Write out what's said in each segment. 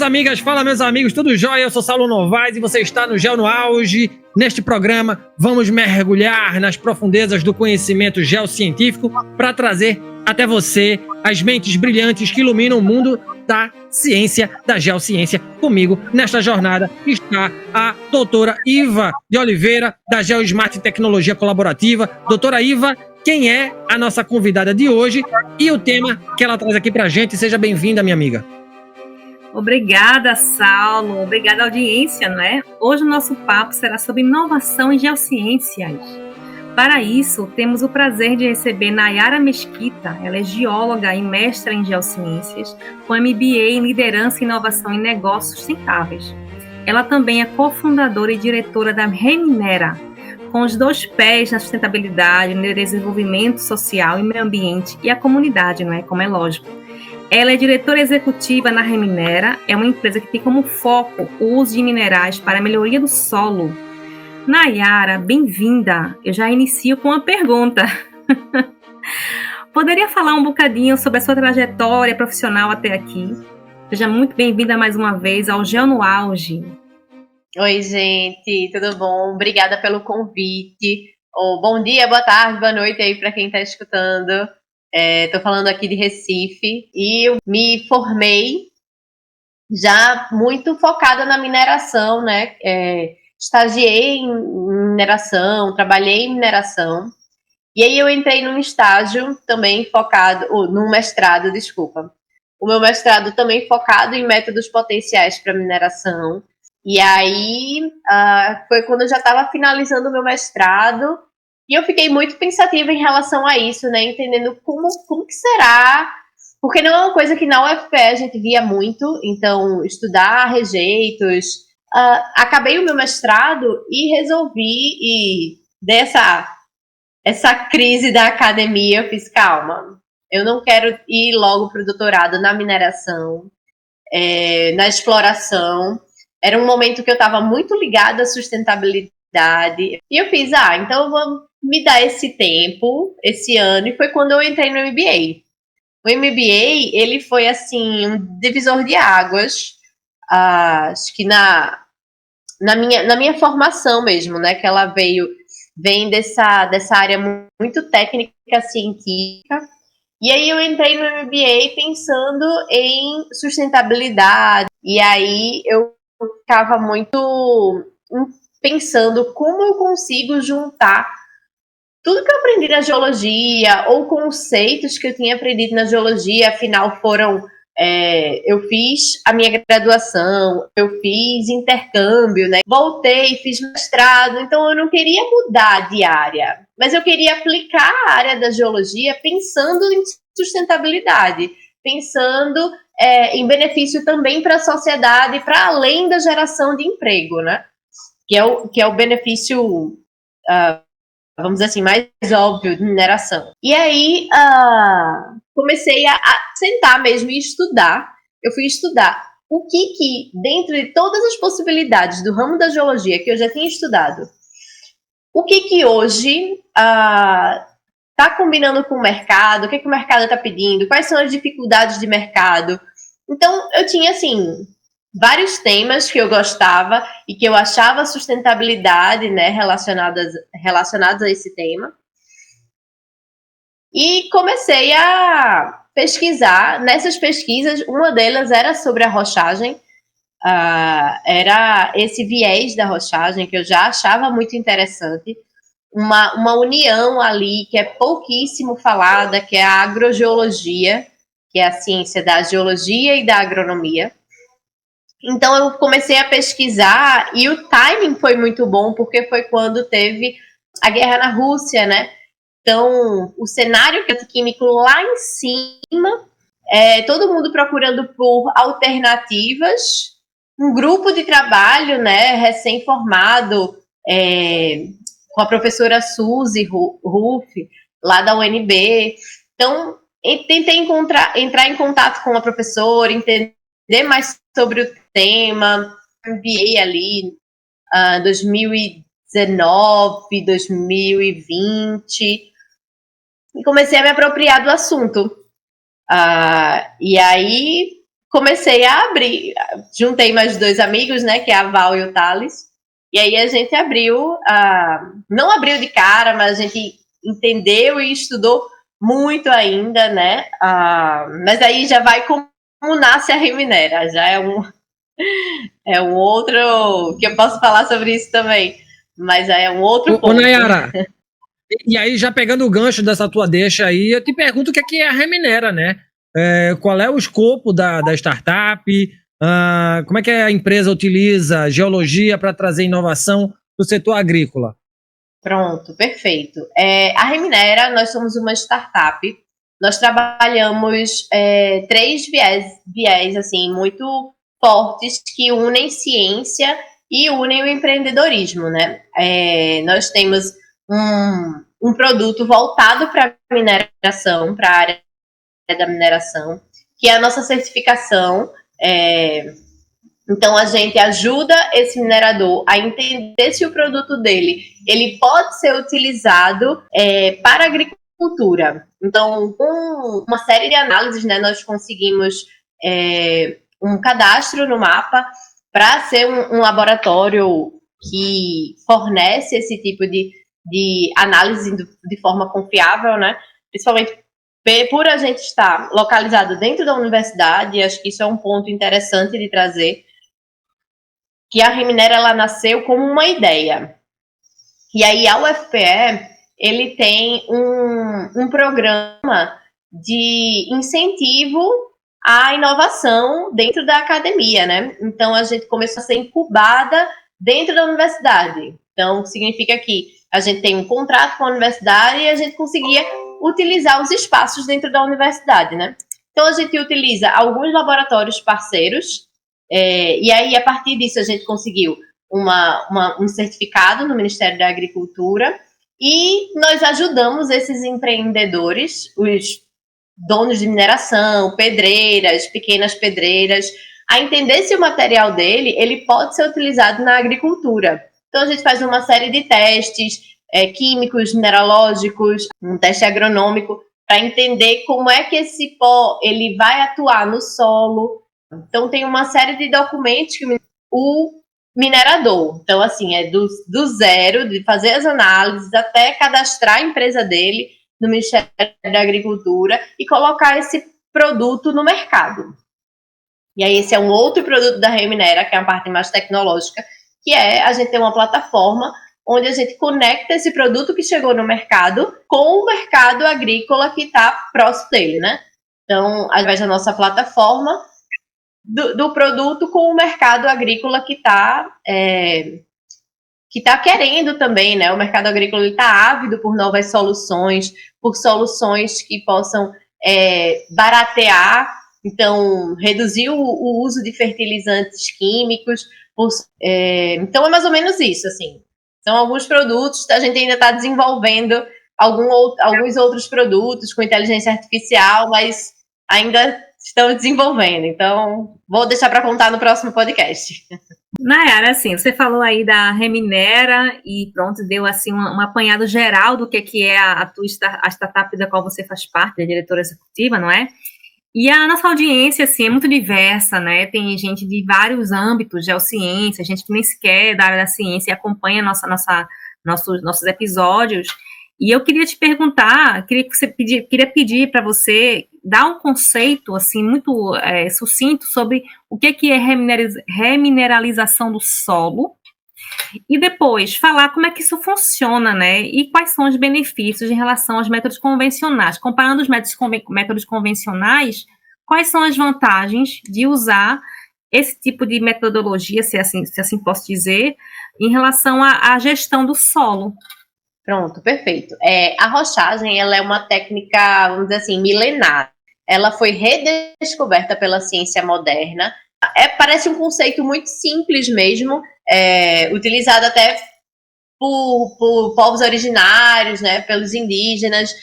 amigas, fala meus amigos, tudo jóia? Eu sou Saulo Novaes e você está no Geo no Auge. Neste programa, vamos mergulhar nas profundezas do conhecimento geocientífico para trazer até você as mentes brilhantes que iluminam o mundo da ciência, da geociência. Comigo, nesta jornada, está a doutora Iva de Oliveira, da GeoSmart Tecnologia Colaborativa. Doutora Iva, quem é a nossa convidada de hoje e o tema que ela traz aqui para a gente? Seja bem-vinda, minha amiga. Obrigada, Saulo. Obrigada, audiência, não é? Hoje o nosso papo será sobre inovação em geociências. Para isso, temos o prazer de receber Nayara Mesquita. Ela é geóloga e mestra em geociências, com MBA em Liderança, Inovação e Negócios Sustentáveis. Ela também é cofundadora e diretora da Reminera, com os dois pés na sustentabilidade, no desenvolvimento social e meio ambiente e a comunidade, não é? Como é lógico. Ela é diretora executiva na Reminera, é uma empresa que tem como foco o uso de minerais para a melhoria do solo. Nayara, bem-vinda. Eu já inicio com uma pergunta. Poderia falar um bocadinho sobre a sua trajetória profissional até aqui? Seja muito bem-vinda mais uma vez ao Geo no Auge. Oi, gente, tudo bom? Obrigada pelo convite. Bom dia, boa tarde, boa noite aí para quem está escutando. Estou falando aqui de Recife e eu me formei já muito focada na mineração, né? Estagiei em mineração, trabalhei em mineração e aí eu entrei num estágio também focado, num mestrado, desculpa. O meu mestrado também focado em métodos potenciais para mineração. E aí foi quando eu já estava finalizando o meu mestrado. E eu fiquei muito pensativa em relação a isso, né? Entendendo como que será, porque não é uma coisa que na UFPE a gente via muito, então estudar rejeitos. Acabei o meu mestrado e resolvi, essa crise da academia, eu fiz, calma, eu não quero ir logo para o doutorado na mineração, na exploração. Era um momento que eu estava muito ligada à sustentabilidade. E eu fiz, então eu vou me dar esse tempo, esse ano, e foi quando eu entrei no MBA. O MBA, ele foi, assim, um divisor de águas, acho que na minha formação mesmo, né, que ela vem dessa área muito técnica, científica, e aí eu entrei no MBA pensando em sustentabilidade, e aí eu ficava muito pensando como eu consigo juntar tudo que eu aprendi na geologia ou conceitos que eu tinha aprendido na geologia, afinal eu fiz a minha graduação, eu fiz intercâmbio, né? Voltei, fiz mestrado, então eu não queria mudar de área, mas eu queria aplicar a área da geologia pensando em sustentabilidade, pensando em benefício também para a sociedade, para além da geração de emprego, né? Que é o benefício, vamos dizer assim, mais óbvio de mineração. E aí, comecei a sentar mesmo e estudar. Eu fui estudar o que dentro de todas as possibilidades do ramo da geologia que eu já tinha estudado, o que hoje está combinando com o mercado, o que o mercado está pedindo, quais são as dificuldades de mercado. Então, eu tinha, assim, vários temas que eu gostava e que eu achava sustentabilidade, né, relacionados a esse tema. E comecei a pesquisar. Nessas pesquisas, uma delas era sobre a rochagem. Era esse viés da rochagem que eu já achava muito interessante. Uma união ali que é pouquíssimo falada, que é a agrogeologia, que é a ciência da geologia e da agronomia. Então eu comecei a pesquisar e o timing foi muito bom, porque foi quando teve a guerra na Rússia, né? Então o cenário químico lá em cima, todo mundo procurando por alternativas, um grupo de trabalho, né, recém-formado, com a professora Suzy Ruff, lá da UNB. Então tentei entrar em contato com a professora, entender mais sobre o tema, enviei ali 2019, 2020 e comecei a me apropriar do assunto. E aí comecei a abrir, juntei mais 2 amigos, né, que é a Val e o Thales, e aí a gente abriu, não abriu de cara, mas a gente entendeu e estudou muito ainda, né, mas aí já vai como nasce a Reminera, já é um outro, que eu posso falar sobre isso também, mas é um outro ponto. Ô Nayara, e aí já pegando o gancho dessa tua deixa aí, eu te pergunto o que é a Reminera, né? Qual é o escopo da startup? Como é que a empresa utiliza geologia para trazer inovação para o setor agrícola? Pronto, perfeito. A Reminera, nós somos uma startup. Nós trabalhamos 3 viés assim, muito fortes que unem ciência e unem o empreendedorismo, né? Nós temos um produto voltado para a mineração, para a área da mineração, que é a nossa certificação. Então, a gente ajuda esse minerador a entender se o produto dele ele pode ser utilizado para a agricultura. Então, com uma série de análises, né, nós conseguimos um cadastro no mapa para ser um laboratório que fornece esse tipo de análise de forma confiável, né? Principalmente por a gente estar localizado dentro da universidade. Acho que isso é um ponto interessante de trazer, que a Reminera ela nasceu como uma ideia. E aí a UFPE ele tem um programa de incentivo à inovação dentro da academia, né? Então a gente começou a ser incubada dentro da universidade. Então significa que a gente tem um contrato com a universidade e a gente conseguia utilizar os espaços dentro da universidade, né? Então a gente utiliza alguns laboratórios parceiros, e aí a partir disso a gente conseguiu um certificado no Ministério da Agricultura, e nós ajudamos esses empreendedores, os donos de mineração, pedreiras, pequenas pedreiras, a entender se o material dele ele pode ser utilizado na agricultura. Então a gente faz uma série de testes químicos, mineralógicos, um teste agronômico, para entender como é que esse pó ele vai atuar no solo. Então tem uma série de documentos que o minerador, então assim, do zero, de fazer as análises até cadastrar a empresa dele no Ministério da Agricultura e colocar esse produto no mercado. E aí esse é um outro produto da Reminera, que é a parte mais tecnológica, que é a gente ter uma plataforma onde a gente conecta esse produto que chegou no mercado com o mercado agrícola que está próximo dele, né? Então, através da nossa plataforma, do produto com o mercado agrícola que está querendo também, né? O mercado agrícola está ávido por novas soluções, por soluções que possam baratear, então reduzir o uso de fertilizantes químicos. Então é mais ou menos isso, assim. São alguns produtos, a gente ainda está desenvolvendo alguns outros produtos com inteligência artificial, mas ainda estão desenvolvendo. Então, vou deixar para contar no próximo podcast. Nayara, assim, você falou aí da Reminera e pronto, deu assim um apanhado geral do que é a startup da qual você faz parte, a diretora executiva, não é? E a nossa audiência, assim, é muito diversa, né? Tem gente de vários âmbitos, geociência, gente que nem sequer é da área da ciência e acompanha nossos episódios. E eu queria te perguntar, queria pedir para você dar um conceito, assim, muito sucinto sobre o que é remineralização do solo, e depois falar como é que isso funciona, né? E quais são os benefícios em relação aos métodos convencionais. Comparando os métodos convencionais, quais são as vantagens de usar esse tipo de metodologia, se assim posso dizer, em relação à gestão do solo? Pronto, perfeito. A rochagem, ela é uma técnica, vamos dizer assim, milenar. Ela foi redescoberta pela ciência moderna. Parece um conceito muito simples mesmo, utilizado até por povos originários, né, pelos indígenas.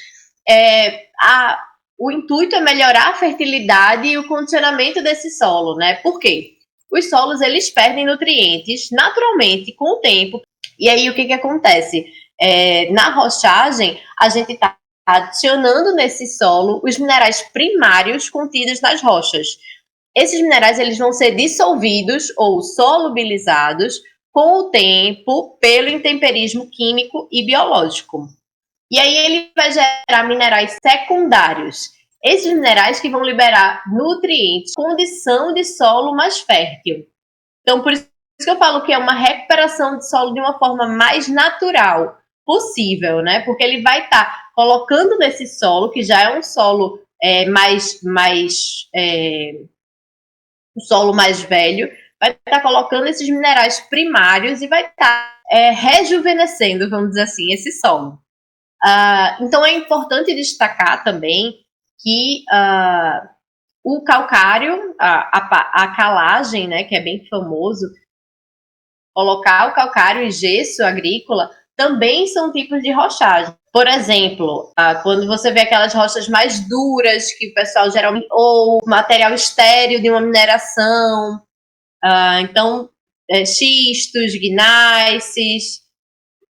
O intuito é melhorar a fertilidade e o condicionamento desse solo, né? Por quê? Os solos, eles perdem nutrientes naturalmente com o tempo. E aí, o que acontece? Na rochagem, a gente está adicionando nesse solo os minerais primários contidos nas rochas. esses minerais eles vão ser dissolvidos ou solubilizados com o tempo pelo intemperismo químico e biológico. E aí ele vai gerar minerais secundários. Esses minerais que vão liberar nutrientes, condição de solo mais fértil. Então, por isso que eu falo que é uma recuperação de solo de uma forma mais natural possível, né? Porque ele vai estar colocando nesse solo, que já é um solo um solo mais velho, vai estar colocando esses minerais primários e vai estar rejuvenescendo, vamos dizer assim, esse solo. Então é importante destacar também que o calcário, a calagem, né, que é bem famoso, colocar o calcário e gesso agrícola também são tipos de rochagem. Por exemplo, quando você vê aquelas rochas mais duras, que o pessoal geralmente, ou material estéril de uma mineração, então xistos, gneiss,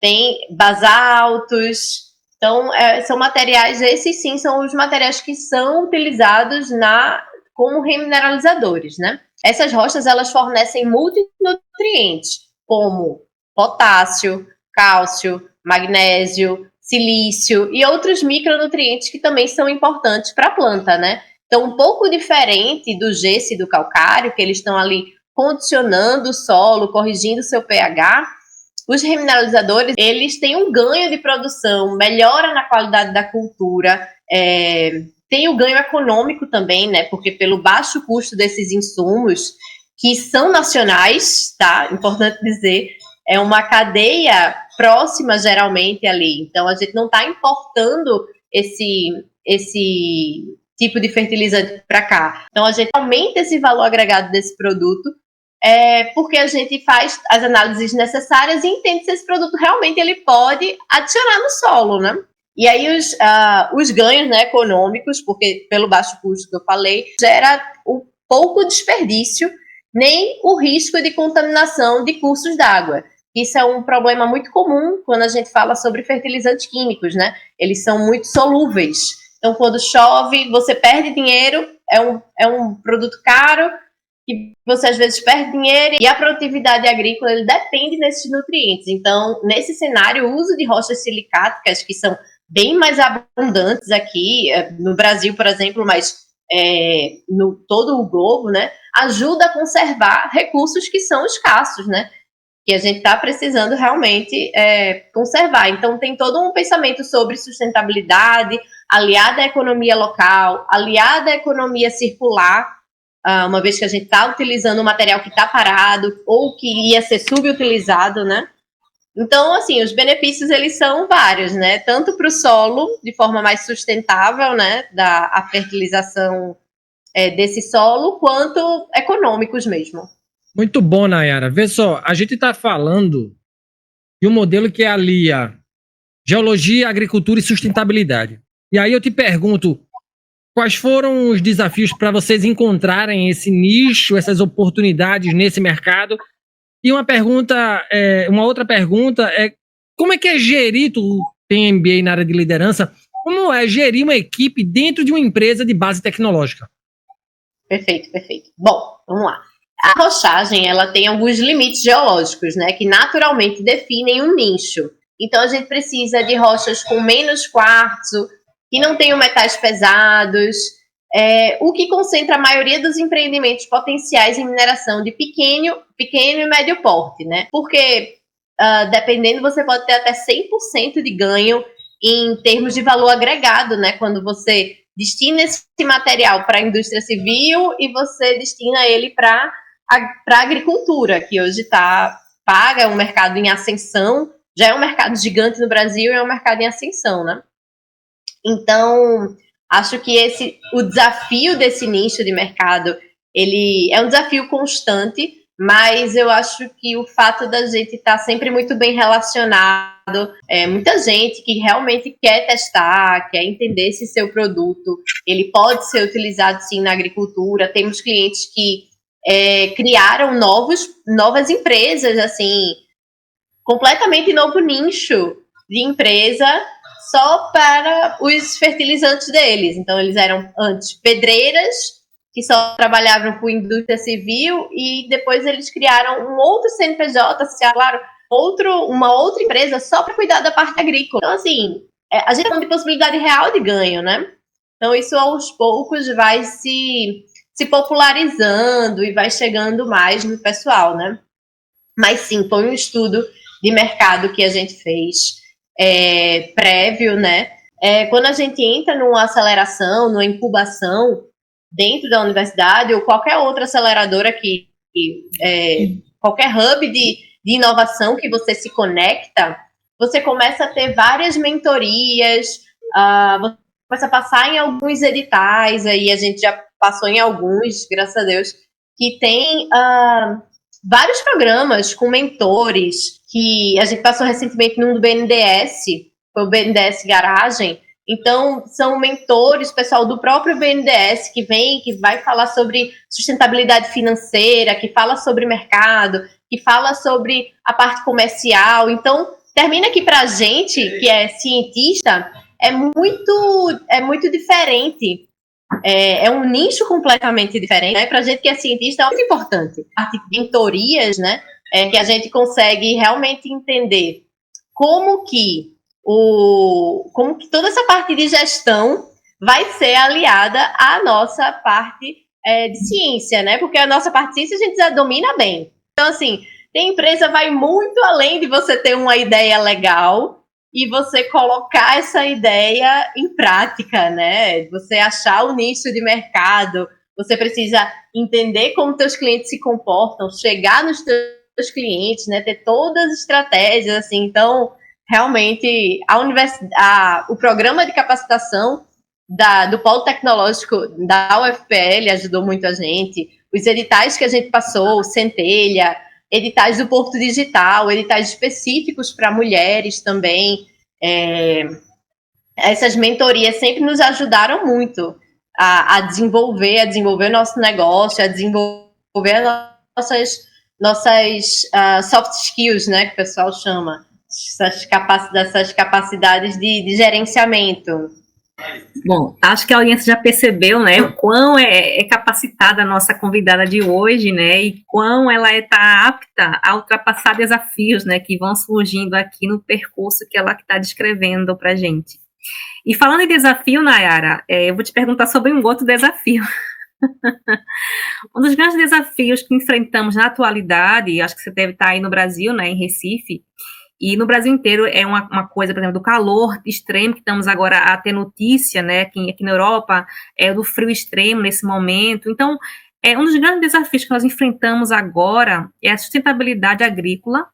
tem basaltos. Então, são materiais, esses sim são os materiais que são utilizados como remineralizadores, né? Essas rochas, elas fornecem multinutrientes, como potássio, cálcio, magnésio, silício e outros micronutrientes que também são importantes para a planta, né? Então, um pouco diferente do gesso e do calcário, que eles estão ali condicionando o solo, corrigindo o seu pH, os remineralizadores, eles têm um ganho de produção, melhora na qualidade da cultura, tem o ganho econômico também, né? Porque pelo baixo custo desses insumos, que são nacionais, tá? Importante dizer, é uma cadeia próxima, geralmente, ali. Então, a gente não está importando esse tipo de fertilizante para cá. Então, a gente aumenta esse valor agregado desse produto, porque a gente faz as análises necessárias e entende se esse produto realmente ele pode adicionar no solo, né? E aí os ganhos, né, econômicos, porque pelo baixo custo que eu falei, gera um pouco desperdício, nem o risco de contaminação de cursos d'água. Isso é um problema muito comum quando a gente fala sobre fertilizantes químicos, né? Eles são muito solúveis. Então, quando chove, você perde dinheiro, é um produto caro, que você às vezes perde dinheiro, e a produtividade agrícola ele depende desses nutrientes. Então, nesse cenário, o uso de rochas silicáticas, que são bem mais abundantes aqui, no Brasil, por exemplo, mas no todo o globo, né, ajuda a conservar recursos que são escassos, né, que a gente está precisando realmente conservar. Então, tem todo um pensamento sobre sustentabilidade, aliada à economia local, aliada à economia circular, uma vez que a gente está utilizando um material que está parado ou que ia ser subutilizado, né? Então, assim, os benefícios, eles são vários, né? Tanto para o solo, de forma mais sustentável, né? A fertilização desse solo, quanto econômicos mesmo. Muito bom, Nayara. Vê só, a gente está falando de um modelo que alia geologia, agricultura e sustentabilidade. E aí eu te pergunto, quais foram os desafios para vocês encontrarem esse nicho, essas oportunidades nesse mercado? E uma outra pergunta é, como é que é gerir, tu tem MBA na área de liderança, como é gerir uma equipe dentro de uma empresa de base tecnológica? Perfeito. Bom, vamos lá. A rochagem, ela tem alguns limites geológicos, né, que naturalmente definem um nicho. Então, a gente precisa de rochas com menos quartzo, que não tenham metais pesados, o que concentra a maioria dos empreendimentos potenciais em mineração de pequeno e médio porte, né? Porque, dependendo, você pode ter até 100% de ganho em termos de valor agregado, né? Quando você destina esse material para a indústria civil e você destina ele para a agricultura, que hoje paga um mercado em ascensão, já é um mercado gigante no Brasil e é um mercado em ascensão, né? Então, acho que o desafio desse nicho de mercado, ele é um desafio constante, mas eu acho que o fato da gente estar sempre muito bem relacionado, muita gente que realmente quer testar, quer entender se seu produto ele pode ser utilizado sim na agricultura. Temos clientes que criaram novas empresas, assim, completamente novo nicho de empresa só para os fertilizantes deles. Então, eles eram antes pedreiras que só trabalhavam com indústria civil, e depois eles criaram um outro CNPJ, claro, uma outra empresa só para cuidar da parte agrícola. Então, assim, a gente tem possibilidade real de ganho, né? Então, isso aos poucos vai se popularizando e vai chegando mais no pessoal, né? Mas sim, foi um estudo de mercado que a gente fez prévio, né? Quando a gente entra numa aceleração, numa incubação dentro da universidade ou qualquer outra aceleradora qualquer hub de inovação que você se conecta, você começa a ter várias mentorias, você começa a passar em alguns editais, aí a gente já passou em alguns, graças a Deus, que tem vários programas com mentores, que a gente passou recentemente num do BNDES, foi o BNDES Garagem. Então, são mentores, pessoal do próprio BNDES que vem, que vai falar sobre sustentabilidade financeira, que fala sobre mercado, que fala sobre a parte comercial. Então, termina que pra gente, que é cientista, é muito diferente. É um nicho completamente diferente, né? Pra gente que é cientista, é muito importante. A parte de mentorias, né? Que a gente consegue realmente entender como que toda essa parte de gestão vai ser aliada à nossa parte de ciência, né? Porque a nossa parte de ciência a gente já domina bem. Então, assim, tem empresa vai muito além de você ter uma ideia legal e você colocar essa ideia em prática, né? Você achar o nicho de mercado, você precisa entender como teus clientes se comportam, chegar nos teus clientes, né? Ter todas as estratégias, assim. Então, realmente, o programa de capacitação do Polo Tecnológico da UFPL ajudou muito a gente. Os editais que a gente passou, o Centelha, editais do Porto Digital, editais específicos para mulheres também. Essas mentorias sempre nos ajudaram muito a desenvolver o nosso negócio, a desenvolver nossas soft skills, né, que o pessoal chama, dessas capacidades de gerenciamento. Bom, acho que a audiência já percebeu, né, o quão é capacitada a nossa convidada de hoje, né, e quão ela está apta a ultrapassar desafios, né, que vão surgindo aqui no percurso que ela está descrevendo para a gente. E falando em desafio, Nayara, eu vou te perguntar sobre um outro desafio. Um dos grandes desafios que enfrentamos na atualidade, acho que você deve estar aí no Brasil, né, em Recife, e no Brasil inteiro é uma coisa, por exemplo, do calor extremo, que estamos agora a ter notícia, né, aqui na Europa, do frio extremo nesse momento. Então, um dos grandes desafios que nós enfrentamos agora é a sustentabilidade agrícola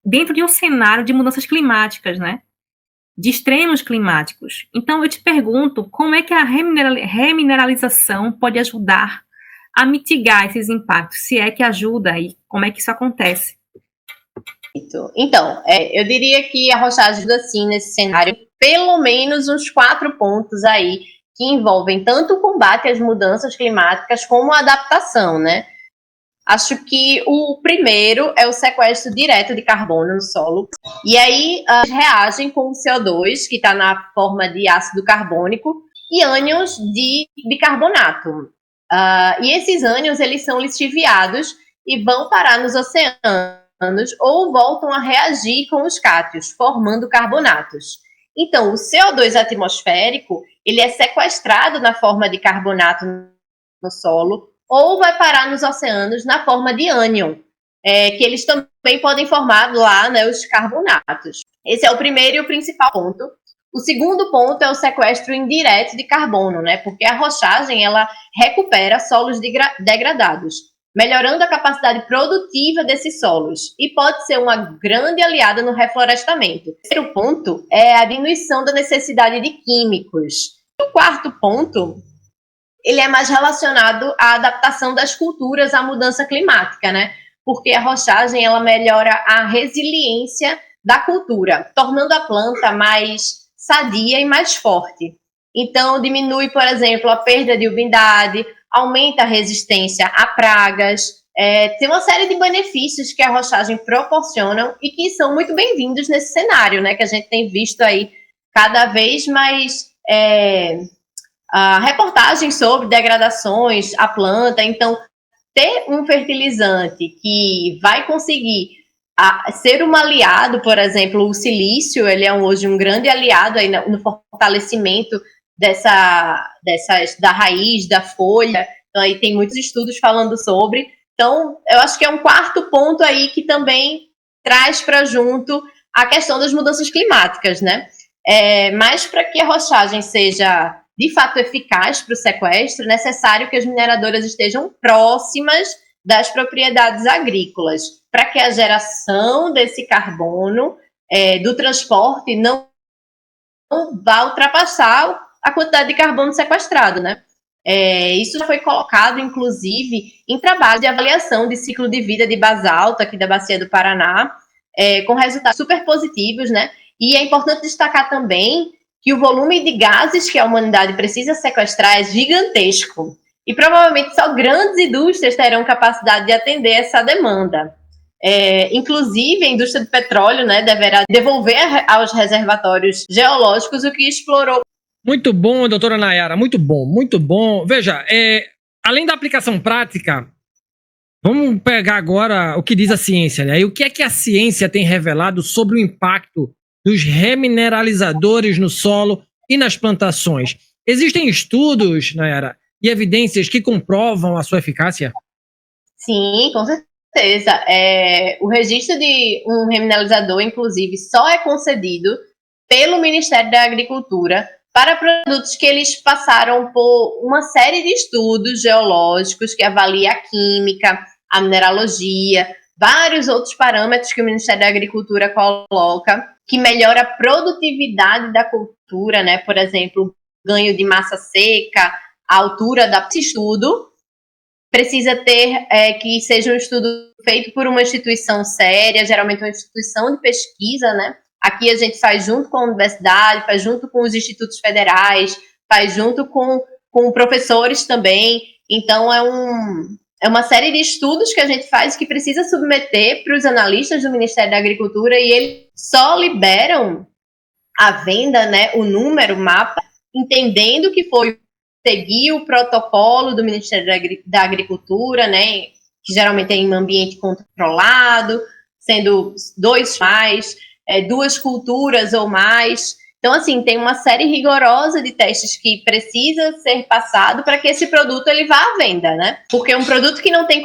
dentro de um cenário de mudanças climáticas, né, de extremos climáticos. Então, eu te pergunto, como é que a remineralização pode ajudar a mitigar esses impactos? Se é que ajuda, e como é que isso acontece? Então, eu diria que a Rocha ajuda sim nesse cenário, pelo menos uns 4 pontos aí que envolvem tanto o combate às mudanças climáticas como a adaptação, né? Acho que o primeiro é o sequestro direto de carbono no solo. E aí reagem com o CO2, que está na forma de ácido carbônico, e ânions de bicarbonato. E esses ânions, eles são lixiviados e vão parar nos oceanos ou voltam a reagir com os cátions, formando carbonatos. Então, o CO2 atmosférico, ele é sequestrado na forma de carbonato no solo, ou vai parar nos oceanos na forma de ânion, que eles também podem formar lá, né, os carbonatos. Esse é o primeiro e o principal ponto. O segundo ponto é o sequestro indireto de carbono, né, porque a rochagem ela recupera solos degradados, melhorando a capacidade produtiva desses solos e pode ser uma grande aliada no reflorestamento. O terceiro ponto é a diminuição da necessidade de químicos. O quarto ponto, ele é mais relacionado à adaptação das culturas à mudança climática, né? Porque a rochagem, ela melhora a resiliência da cultura, tornando a planta mais sadia e mais forte. Então, diminui, por exemplo, a perda de umidade, aumenta a resistência a pragas, tem uma série de benefícios que a rochagem proporciona e que são muito bem-vindos nesse cenário, né? Que a gente tem visto aí cada vez mais reportagens sobre degradações à planta. Então, ter um fertilizante que vai conseguir ser um aliado, por exemplo, o silício, ele é hoje um grande aliado aí no fortalecimento da raiz, da folha. Então, aí tem muitos estudos falando sobre. Então, eu acho que é um quarto ponto aí que também traz para junto a questão das mudanças climáticas, né? Mas para que a rochagem seja de fato eficaz para o sequestro, é necessário que as mineradoras estejam próximas das propriedades agrícolas, para que a geração desse carbono do transporte não vá ultrapassar a quantidade de carbono sequestrado, né? Isso já foi colocado, inclusive, em trabalho de avaliação de ciclo de vida de basalto aqui da Bacia do Paraná, com resultados super positivos, né? E é importante destacar também que o volume de gases que a humanidade precisa sequestrar é gigantesco. E provavelmente só grandes indústrias terão capacidade de atender essa demanda. Inclusive, a indústria do petróleo, né, deverá devolver aos reservatórios geológicos o que explorou. Muito bom, doutora Nayara, muito bom, muito bom. Veja, além da aplicação prática, vamos pegar agora o que diz a ciência, né? E o que é que a ciência tem revelado sobre o impacto dos remineralizadores no solo e nas plantações? Existem estudos, Nayara, e evidências que comprovam a sua eficácia? Sim, com certeza. O registro de um remineralizador, inclusive, só é concedido pelo Ministério da Agricultura para produtos que eles passaram por uma série de estudos geológicos que avalia a química, a mineralogia, vários outros parâmetros que o Ministério da Agricultura coloca, que melhora a produtividade da cultura, né? Por exemplo, ganho de massa seca, a altura desse estudo. Precisa ter que seja um estudo feito por uma instituição séria, geralmente uma instituição de pesquisa, né? Aqui a gente faz junto com a universidade, faz junto com os institutos federais, faz junto com professores também. Então, é uma série de estudos que a gente faz que precisa submeter para os analistas do Ministério da Agricultura e eles só liberam a venda, né, o número, o mapa, entendendo que foi seguir o protocolo do Ministério da Agricultura, né, que geralmente é em ambiente controlado, sendo 2 mais, 2 culturas ou mais. Então, assim, tem uma série rigorosa de testes que precisa ser passado para que esse produto ele vá à venda, né? Porque um produto que não tem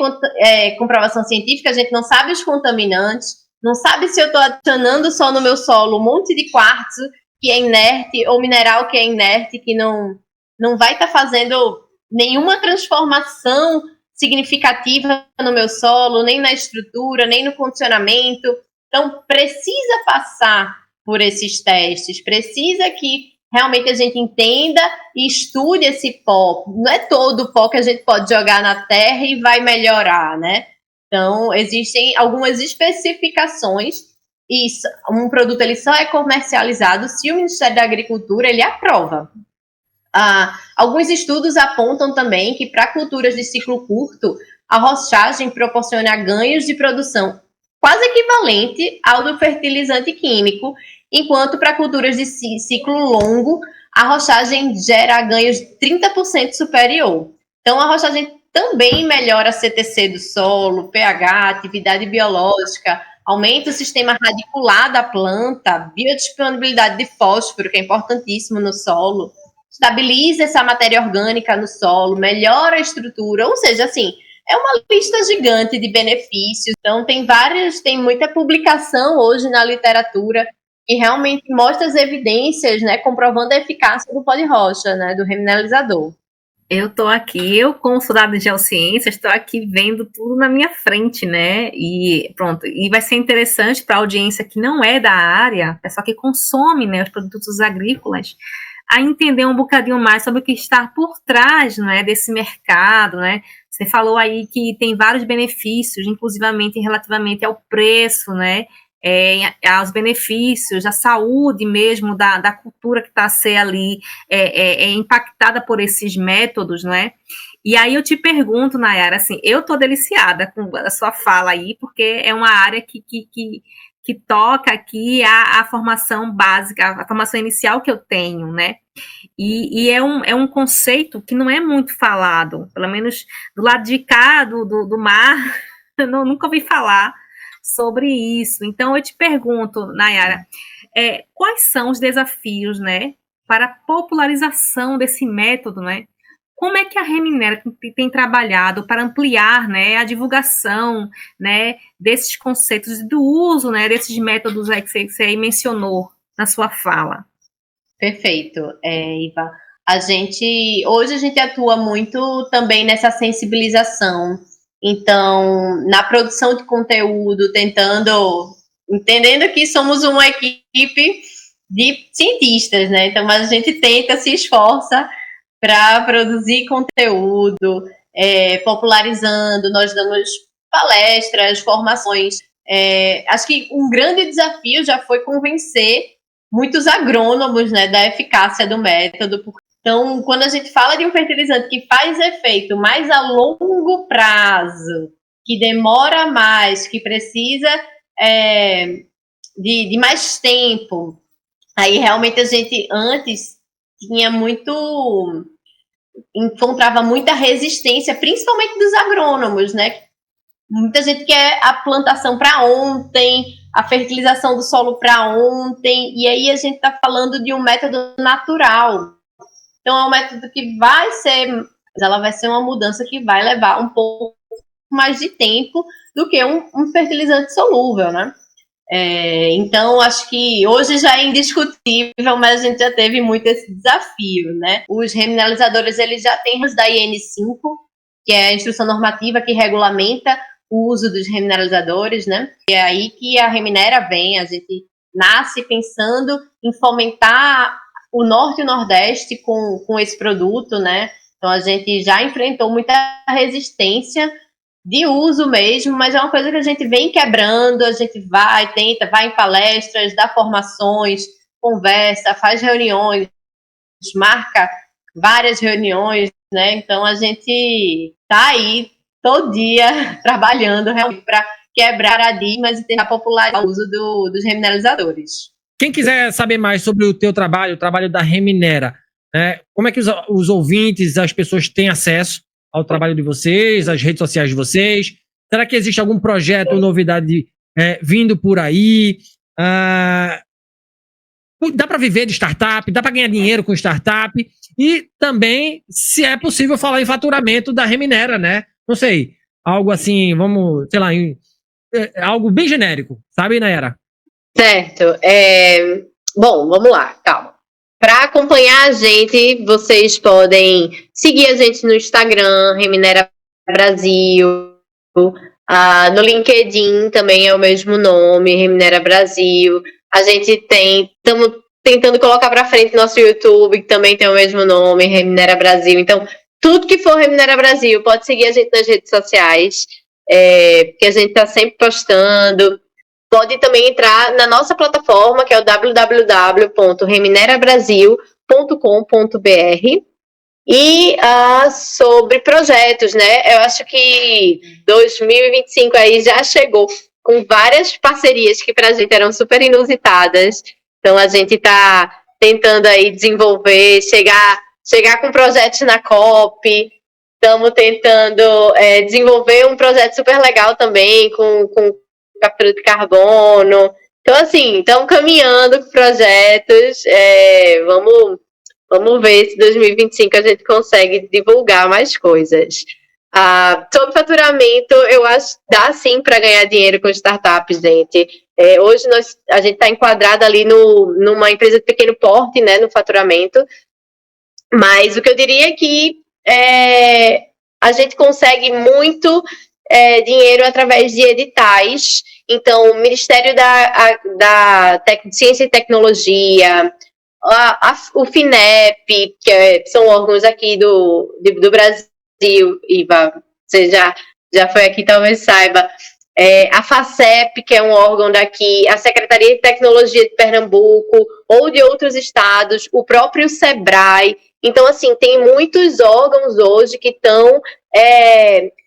comprovação científica, a gente não sabe os contaminantes, não sabe se eu estou adicionando só no meu solo um monte de quartzo que é inerte ou mineral que é inerte, que não vai estar fazendo nenhuma transformação significativa no meu solo, nem na estrutura, nem no condicionamento. Então, precisa passar por esses testes, precisa que realmente a gente entenda e estude esse pó. Não é todo o pó que a gente pode jogar na terra e vai melhorar, né? Então, existem algumas especificações e um produto ele só é comercializado se o Ministério da Agricultura ele aprova. Alguns estudos apontam também que para culturas de ciclo curto, a rochagem proporciona ganhos de produção quase equivalente ao do fertilizante químico, enquanto para culturas de ciclo longo, a rochagem gera ganhos 30% superior. Então, a rochagem também melhora a CTC do solo, pH, atividade biológica, aumenta o sistema radicular da planta, biodisponibilidade de fósforo, que é importantíssimo no solo, estabiliza essa matéria orgânica no solo, melhora a estrutura, ou seja, assim, é uma lista gigante de benefícios. Então, tem muita publicação hoje na literatura que realmente mostra as evidências, né, comprovando a eficácia do pó de rocha, né, do remineralizador. Eu como estudante de geociências, estou aqui vendo tudo na minha frente, né, e pronto, e vai ser interessante para a audiência que não é da área, pessoal que consome, né, os produtos agrícolas, a entender um bocadinho mais sobre o que está por trás, né, desse mercado, né. Você falou aí que tem vários benefícios, inclusivamente relativamente ao preço, né, aos benefícios, à saúde mesmo da cultura que está a ser ali impactada por esses métodos, né? E aí eu te pergunto, Nayara, assim, eu estou deliciada com a sua fala aí, porque é uma área que que toca aqui a formação básica, a formação inicial que eu tenho, né? E é um conceito que não é muito falado, pelo menos do lado de cá do mar, eu nunca ouvi falar sobre isso. Então, eu te pergunto, Nayara, quais são os desafios, né, para a popularização desse método, né? Como é que a Reminera tem trabalhado para ampliar, né, a divulgação, né, desses conceitos e do uso, né, desses métodos aí que você aí mencionou na sua fala? Perfeito, Iva. Hoje a gente atua muito também nessa sensibilização. Então, na produção de conteúdo, entendendo que somos uma equipe de cientistas, né? Então, a gente se esforça para produzir conteúdo, popularizando, nós damos palestras, formações. Acho que um grande desafio já foi convencer muitos agrônomos, né, da eficácia do método. Então, quando a gente fala de um fertilizante que faz efeito mais a longo prazo, que demora mais, que precisa de mais tempo, aí realmente a gente antes encontrava muita resistência, principalmente dos agrônomos, né? Muita gente quer a plantação para ontem, a fertilização do solo para ontem, e aí a gente está falando de um método natural. Então é um método que vai ser uma mudança que vai levar um pouco mais de tempo do que um fertilizante solúvel, né? Então, acho que hoje já é indiscutível, mas a gente já teve muito esse desafio, né? Os remineralizadores, eles já têm os da IN5, que é a instrução normativa que regulamenta o uso dos remineralizadores, né? E é aí que a Reminera vem, a gente nasce pensando em fomentar o Norte e o Nordeste com esse produto, né? Então, a gente já enfrentou muita resistência de uso mesmo, mas é uma coisa que a gente vem quebrando, a gente vai em palestras, dá formações, conversa, faz reuniões, marca várias reuniões, né? Então a gente tá aí todo dia trabalhando realmente para quebrar paradigmas e tentar popularizar o uso dos remineralizadores. Quem quiser saber mais sobre o teu trabalho, o trabalho da Reminera, né, como é que os ouvintes, as pessoas têm acesso ao trabalho de vocês, às redes sociais de vocês? Será que existe algum projeto, novidade vindo por aí? Dá para viver de startup? Dá para ganhar dinheiro com startup? E também, se é possível falar em faturamento da Reminera, né? Não sei, algo assim, algo bem genérico, sabe, Nayara? Certo. Bom, vamos lá, calma. Para acompanhar a gente, vocês podem seguir a gente no Instagram, Reminera Brasil. No LinkedIn também é o mesmo nome, Reminera Brasil. A gente estamos tentando colocar para frente nosso YouTube, que também tem o mesmo nome, Reminera Brasil. Então, tudo que for Reminera Brasil, pode seguir a gente nas redes sociais, porque a gente está sempre postando. Pode também entrar na nossa plataforma, que é o www.reminerabrasil.com.br. E sobre projetos, né? Eu acho que 2025 aí já chegou com várias parcerias que para a gente eram super inusitadas. Então a gente está tentando aí desenvolver, chegar com projetos na COP. Estamos tentando desenvolver um projeto super legal também com captura de carbono. Então, assim, estamos caminhando com projetos. Vamos ver se em 2025 a gente consegue divulgar mais coisas. Sobre faturamento, eu acho que dá sim para ganhar dinheiro com startups, gente. Hoje a gente está enquadrado ali numa empresa de pequeno porte, né, no faturamento. Mas o que eu diria é que a gente consegue muito dinheiro através de editais. Então, o Ministério da Ciência e Tecnologia, o FINEP, que são órgãos aqui do Brasil, Iva, você já foi aqui, talvez saiba. A FACEP, que é um órgão daqui, a Secretaria de Tecnologia de Pernambuco ou de outros estados, o próprio SEBRAE. Então, assim, tem muitos órgãos hoje que estão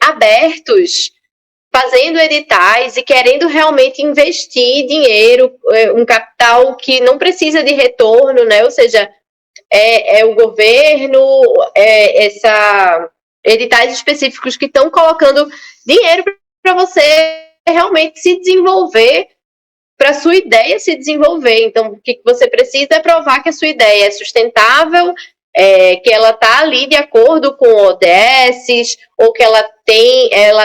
abertos fazendo editais e querendo realmente investir dinheiro, um capital que não precisa de retorno, né? Ou seja, é o governo, editais específicos que estão colocando dinheiro para você realmente se desenvolver, para a sua ideia se desenvolver. Então, o que você precisa é provar que a sua ideia é sustentável, que ela está ali de acordo com ODS, ou que ela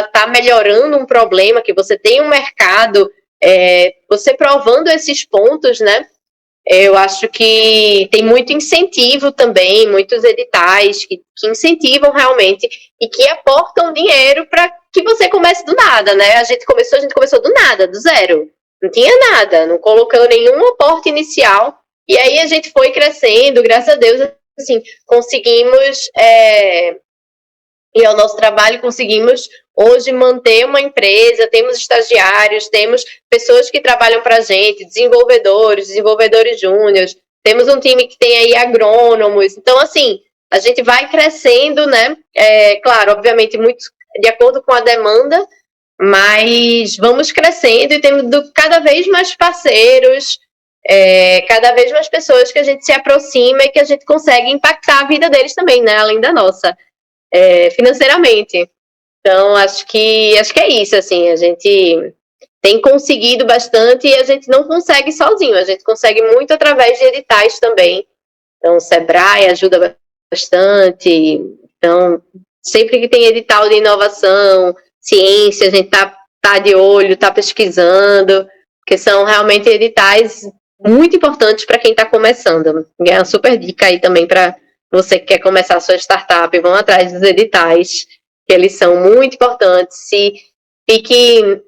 está melhorando um problema, que você tem um mercado, você provando esses pontos, né? Eu acho que tem muito incentivo também, muitos editais que incentivam realmente e que aportam dinheiro para que você comece do nada, né? A gente começou do nada, do zero. Não tinha nada, não colocou nenhum aporte inicial. E aí a gente foi crescendo, graças a Deus, assim, conseguimos, e ao nosso trabalho, conseguimos hoje manter uma empresa, temos estagiários, temos pessoas que trabalham para a gente, desenvolvedores júniores, temos um time que tem aí agrônomos. Então, assim, a gente vai crescendo, né? Claro, obviamente, muito de acordo com a demanda, mas vamos crescendo e temos cada vez mais parceiros, cada vez mais pessoas que a gente se aproxima e que a gente consegue impactar a vida deles também, né? Além da nossa, financeiramente. Então, acho que é isso, assim, a gente tem conseguido bastante e a gente não consegue sozinho, a gente consegue muito através de editais também. Então, o Sebrae ajuda bastante. Então, sempre que tem edital de inovação, ciência, a gente tá de olho, tá pesquisando, porque são realmente editais muito importantes para quem está começando. É uma super dica aí também para você que quer começar a sua startup, vão atrás dos editais, que eles são muito importantes. Fique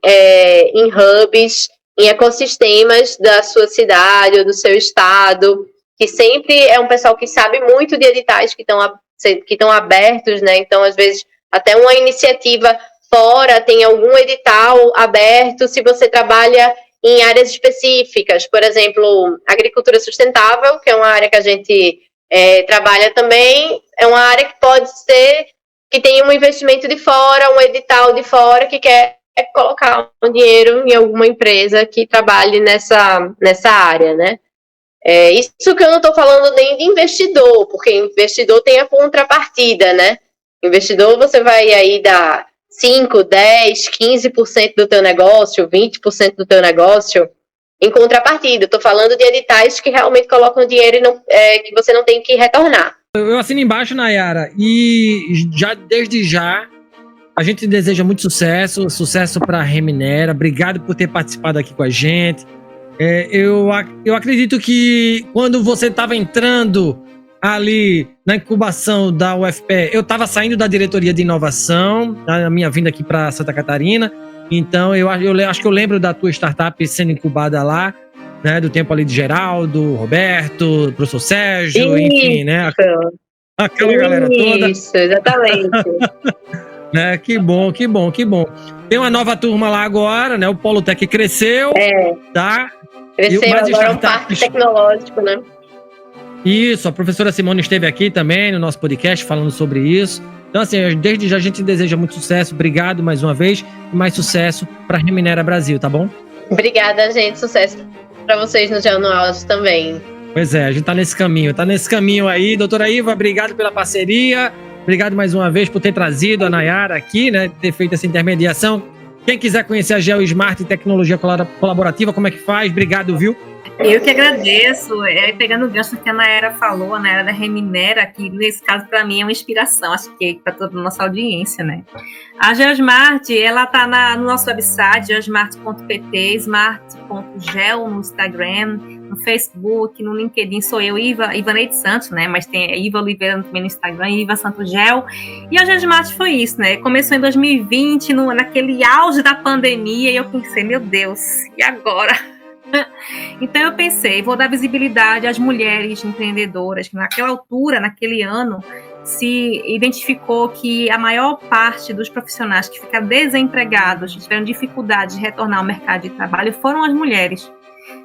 em hubs, em ecossistemas da sua cidade ou do seu estado, que sempre é um pessoal que sabe muito de editais que estão abertos, né? Então, às vezes, até uma iniciativa fora tem algum edital aberto se você trabalha em áreas específicas. Por exemplo, agricultura sustentável, que é uma área que a gente trabalha também, é uma área que pode ser que tem um investimento de fora, um edital de fora que quer colocar um dinheiro em alguma empresa que trabalhe nessa área, né? Isso que eu não estou falando nem de investidor, porque investidor tem a contrapartida, né? Investidor, você vai aí dar 5, 10, 15% do teu negócio, 20% do teu negócio em contrapartida. Estou falando de editais que realmente colocam dinheiro e que você não tem que retornar. Eu assino embaixo, Nayara, e desde já a gente deseja muito sucesso para a Reminera. Obrigado por ter participado aqui com a gente. Eu acredito que quando você estava entrando ali na incubação da UFPE, eu estava saindo da diretoria de inovação, a minha vinda aqui para Santa Catarina. Então, eu acho que eu lembro da tua startup sendo incubada lá, né? Do tempo ali de Geraldo, Roberto, professor Sérgio, enfim, né? Aquela galera toda. Isso, exatamente. Né? Que bom. Tem uma nova turma lá agora, né? O Polotec cresceu, tá? Cresceu, agora é um parque tecnológico, né? Isso, a professora Simone esteve aqui também no nosso podcast falando sobre isso. Então, assim, desde já a gente deseja muito sucesso. Obrigado mais uma vez e mais sucesso para a Reminera Brasil, tá bom? Obrigada, gente. Sucesso para vocês no Jornal Áudio também. Pois é, a gente tá nesse caminho aí. Doutora Iva, obrigado pela parceria. Obrigado mais uma vez por ter trazido a Nayara aqui, né? Ter feito essa intermediação. Quem quiser conhecer a GeoSmart e Tecnologia Colaborativa, como é que faz? Obrigado, viu? Eu que agradeço. Pegando o gancho que a Nayara falou, a Nayara da Reminera, que nesse caso para mim é uma inspiração, acho que para toda a nossa audiência, né? A GeoSmart, ela tá no nosso website, geosmart.pt, smart.geo no Instagram, no Facebook, no LinkedIn, sou eu, Ivaneide Santos, né? Mas tem Iva Oliveira também no Instagram, Iva Santos Gel. E a GeoSmart foi isso, né? Começou em 2020, naquele auge da pandemia, e eu pensei, meu Deus, e agora? Então eu pensei, vou dar visibilidade às mulheres empreendedoras que naquela altura, naquele ano, se identificou que a maior parte dos profissionais que ficaram desempregados, tiveram dificuldade de retornar ao mercado de trabalho, foram as mulheres.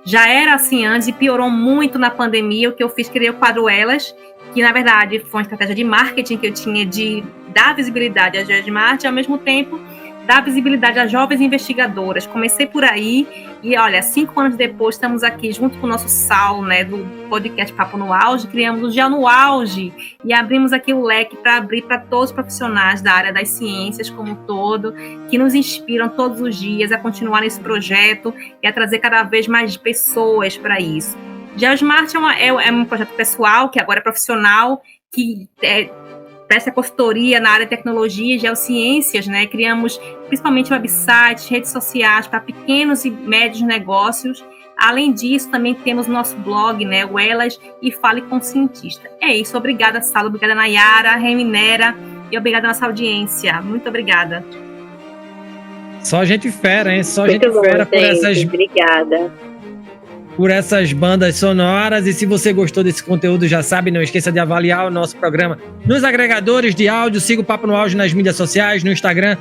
Já era assim antes e piorou muito na pandemia. O que eu fiz, criei o quadro Elas, que na verdade foi uma estratégia de marketing que eu tinha de dar visibilidade à GeoSmart e ao mesmo tempo dar visibilidade a jovens investigadoras. Comecei por aí e, olha, 5 anos depois estamos aqui junto com o nosso Saulo, né, do podcast Papo no Auge, criamos o Gel no Auge e abrimos aqui o leque para abrir para todos os profissionais da área das ciências como um todo, que nos inspiram todos os dias a continuar nesse projeto e a trazer cada vez mais pessoas para isso. GeoSmart é um projeto pessoal, que agora é profissional, que presta consultoria na área de tecnologia e geociências, né? Criamos principalmente websites, redes sociais para pequenos e médios negócios. Além disso, também temos nosso blog, né? O Elas e Fale com o Cientista. É isso. Obrigada, Saulo. Obrigada, Nayara, Reminera. E obrigada à nossa audiência. Muito obrigada. Só gente fera, hein? Só Muito gente bom, fera obrigada. por essas bandas sonoras. E se você gostou desse conteúdo, já sabe, não esqueça de avaliar o nosso programa nos agregadores de áudio. Siga o Papo no Auge nas mídias sociais, no Instagram,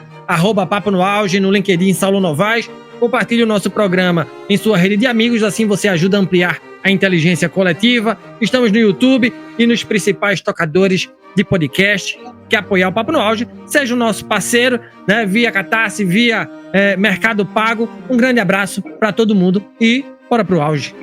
@Papo no Auge, no LinkedIn, Saulo Novaes. Compartilhe o nosso programa em sua rede de amigos, assim você ajuda a ampliar a inteligência coletiva. Estamos no YouTube e nos principais tocadores de podcast. Quer apoiar o Papo no Auge? Seja o nosso parceiro, né, via Catarse, via Mercado Pago. Um grande abraço para todo mundo e bora pro auge.